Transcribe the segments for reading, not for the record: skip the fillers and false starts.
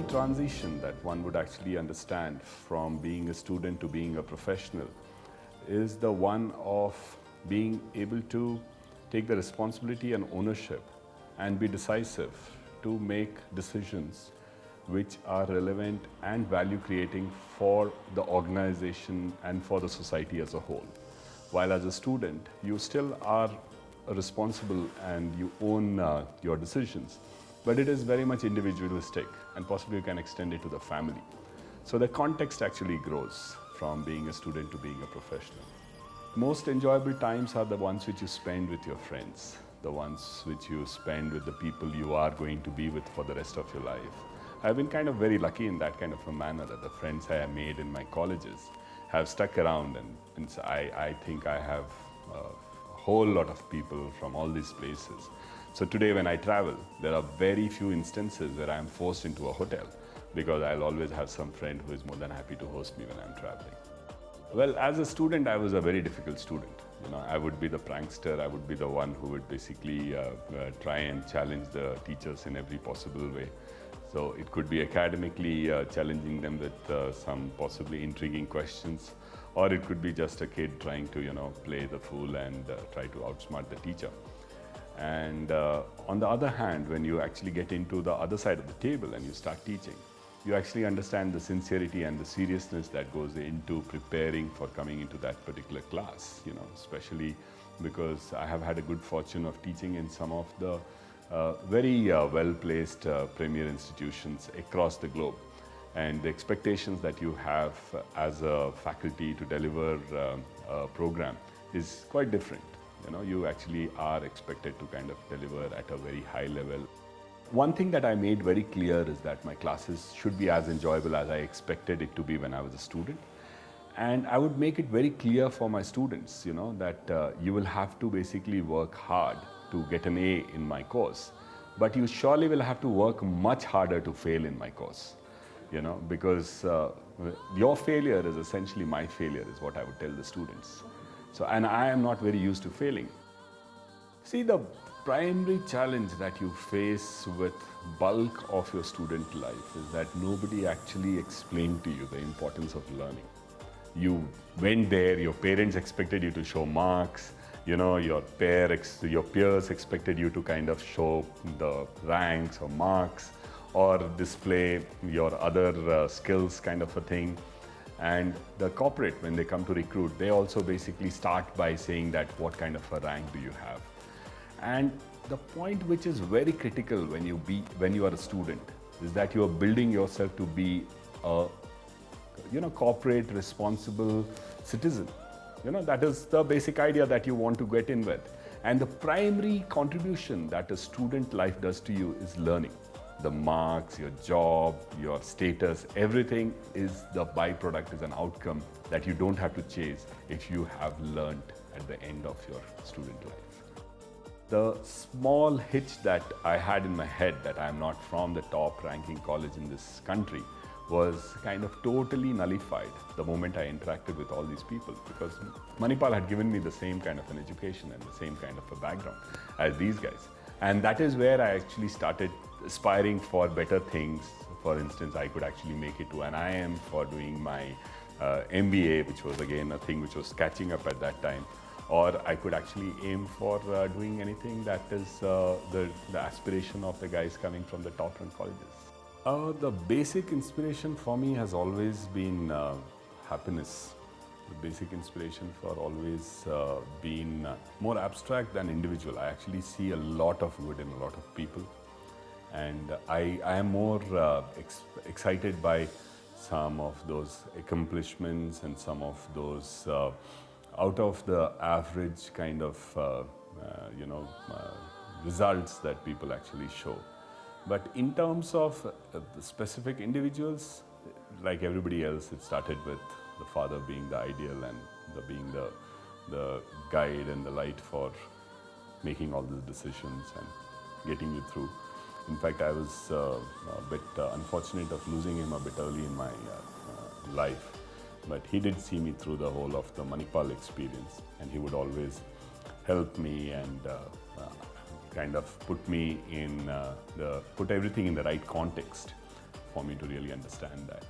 transition that one would actually understand from being a student to being a professional is the one of being able to take the responsibility and ownership and be decisive to make decisions which are relevant and value creating for the organization and for the society as a whole. While as a student, you still are responsible and you own your decisions, but it is very much individualistic and possibly you can extend it to the family. So the context actually grows from being a student to being a professional. Most enjoyable times are the ones which you spend with your friends, the ones which you spend with the people you are going to be with for the rest of your life. I've been kind of very lucky in that kind of a manner that the friends I have made in my colleges have stuck around, and so I think I have a whole lot of people from all these places. So today when I travel, there are very few instances where I am forced into a hotel because I'll always have some friend who is more than happy to host me when I'm traveling. Well, as a student, I was a very difficult student. You know, I would be the prankster, I would be the one who would basically try and challenge the teachers in every possible way. So it could be academically challenging them with some possibly intriguing questions, or it could be just a kid trying to, play the fool and try to outsmart the teacher. And on the other hand, when you actually get into the other side of the table and you start teaching, you actually understand the sincerity and the seriousness that goes into preparing for coming into that particular class, especially because I have had a good fortune of teaching in some of the very well-placed premier institutions across the globe. And the expectations that you have as a faculty to deliver a program is quite different. You actually are expected to kind of deliver at a very high level. One thing that I made very clear is that my classes should be as enjoyable as I expected it to be when I was a student. And I would make it very clear for my students, that you will have to basically work hard to get an A in my course, but you surely will have to work much harder to fail in my course, because your failure is essentially my failure, is what I would tell the students. So, and I am not very used to failing. See, the primary challenge that you face with bulk of your student life is that nobody actually explained to you the importance of learning. You went there, your parents expected you to show marks, your peers expected you to kind of show the ranks or marks or display your other skills kind of a thing. And the corporate, when they come to recruit, they also basically start by saying that what kind of a rank do you have? And the point which is very critical when you are a student is that you are building yourself to be a corporate responsible citizen. That is the basic idea that you want to get in with. And the primary contribution that a student life does to you is learning. The marks, your job, your status, everything is the byproduct, is an outcome that you don't have to chase if you have learned at the end of your student life. The small hitch that I had in my head that I'm not from the top ranking college in this country was kind of totally nullified the moment I interacted with all these people, because Manipal had given me the same kind of an education and the same kind of a background as these guys. And that is where I actually started aspiring for better things. For instance, I could actually make it to an IIM for doing my MBA, which was again a thing which was catching up at that time. Or I could actually aim for doing anything that is the aspiration of the guys coming from the top rank colleges. The basic inspiration for me has always been happiness. The basic inspiration for always been more abstract than individual. I actually see a lot of good in a lot of people. And I am more excited by some of those accomplishments and some of those out of the average kind of results that people actually show. But in terms of the specific individuals, like everybody else, it started with the father being the ideal and being the guide and the light for making all the decisions and getting you through. In fact, I was a bit unfortunate of losing him a bit early in my life. But he did see me through the whole of the Manipal experience, and he would always help me and kind of put me in put everything in the right context for me to really understand that.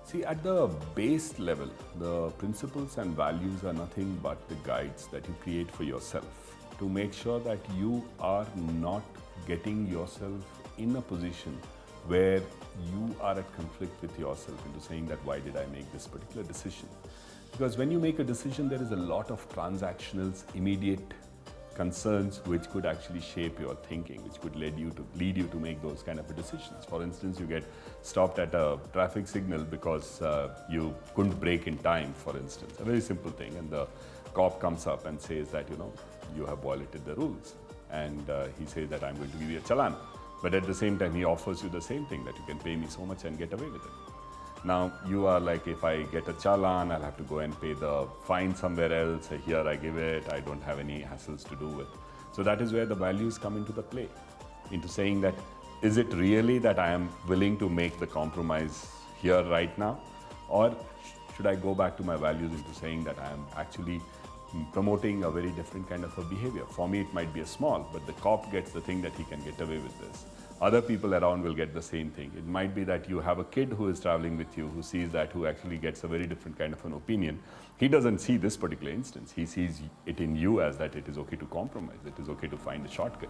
See, at the base level, the principles and values are nothing but the guides that you create for yourself to make sure that you are not getting yourself in a position where you are at conflict with yourself into saying that why did I make this particular decision? Because when you make a decision, there is a lot of transactionals, immediate concerns which could actually shape your thinking, which could lead you to make those kind of decisions. For instance, you get stopped at a traffic signal because you couldn't brake in time, for instance, a very simple thing, and the cop comes up and says that, you have violated the rules, and he says that I'm going to give you a challan, but at the same time he offers you the same thing, that you can pay me so much and get away with it. Now you are like, if I get a challan, I'll have to go and pay the fine somewhere else. Here I give it, I don't have any hassles to do with. So that is where the values come into the play, into saying that, is it really that I am willing to make the compromise here right now? Or should I go back to my values into saying that I am actually promoting a very different kind of a behavior? For me, it might be a small, but the cop gets the thing that he can get away with this. Other people around will get the same thing. It might be that you have a kid who is traveling with you, who sees that, who actually gets a very different kind of an opinion. He doesn't see this particular instance. He sees it in you as that it is okay to compromise, it is okay to find a shortcut.